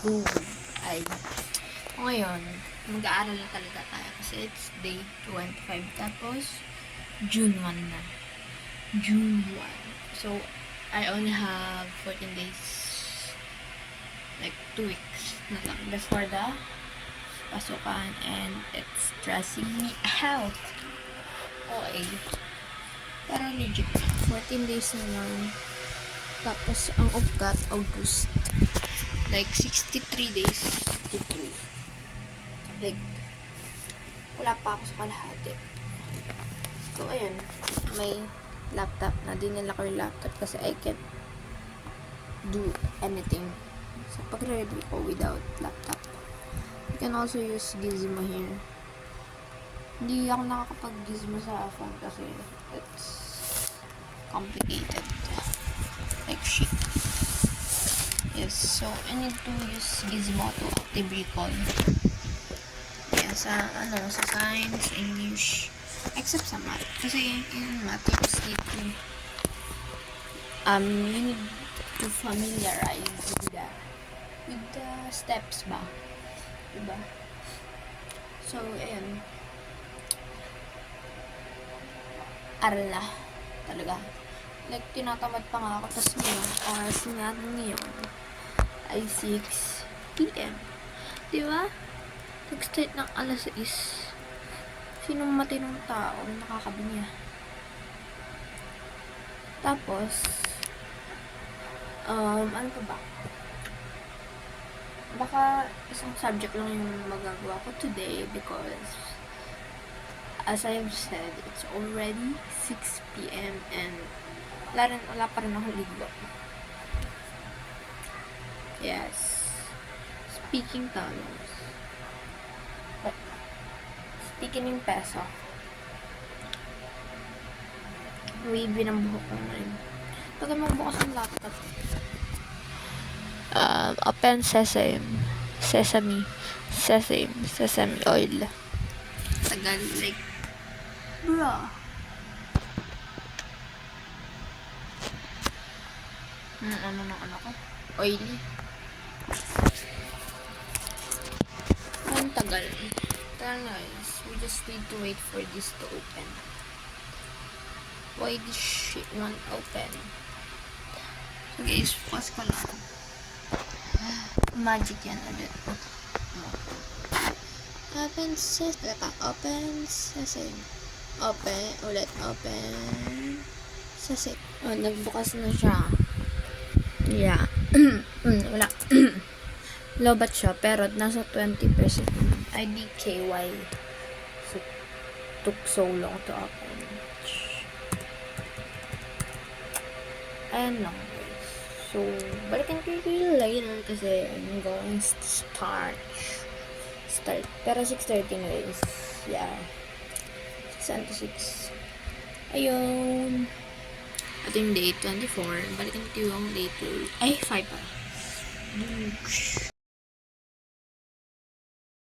go. Ay, ngayon, mag-aaral na talaga tayo kasi it's day 25. Tapos, June 1 na. June 1. So, I only have 14 days, like 2 weeks na lang before the pasukan, and it's stressing me out. Okay. Pero legit, 14 days na lang. Tapos, ang upkat, August. Like, 63 days to 3. Like, wala pa ako sa kalahati. So, ayun. May laptop na. Dinala ko yung laptop kasi I can't do anything. So, pag-ready ko without laptop. You can also use Gizmo here. Hindi ako nakakapag-Gizmo sa phone kasi it's complicated. Like shit. Yes, so I need to use Gizmo to active recall. Yeah, sa science, English, except sa math. Kasi in math, you just need to you need to familiarize with the steps ba? Diba? So, ayun. Aral na. Talaga. Like, tinatamad pa nga ako. Tapos ngayon, oras nga ngayon ay 6 p.m. Diba? Nag-start ng alas 6. Sinong matinong tao na nakakabinya? Tapos, ano pa ba? Baka isang subject lang yung magagawa ko today because as I have said, it's already 6 p.m. and wala pa rin ako ligo. Yes. Speaking dollars. But, speaking in peso. Wavy ng buhok ko na rin. Pag magbukas ng laptop, open sesame oil. Tagal, like, bro. Ano ko? Oily. Ang tagal. Guys, we just need to wait for this to open. Why this shit won't open? So guys, pause ko lang. Magic yan ulit. Open sesame. Open. Ulit. Open sesame. Oh, nagbukas na siya. Yeah. Wala. Lobat siya, pero nasa 20%. IDKY. So, took so long to open. Ayan lang, guys. So, balikan ko yung later kasi I'm going to start. Pero 6:30 guys. Yeah. 6 to 6. Ayun. At yung day 24. Balikan ko yung day 2. Ay, 5 pa.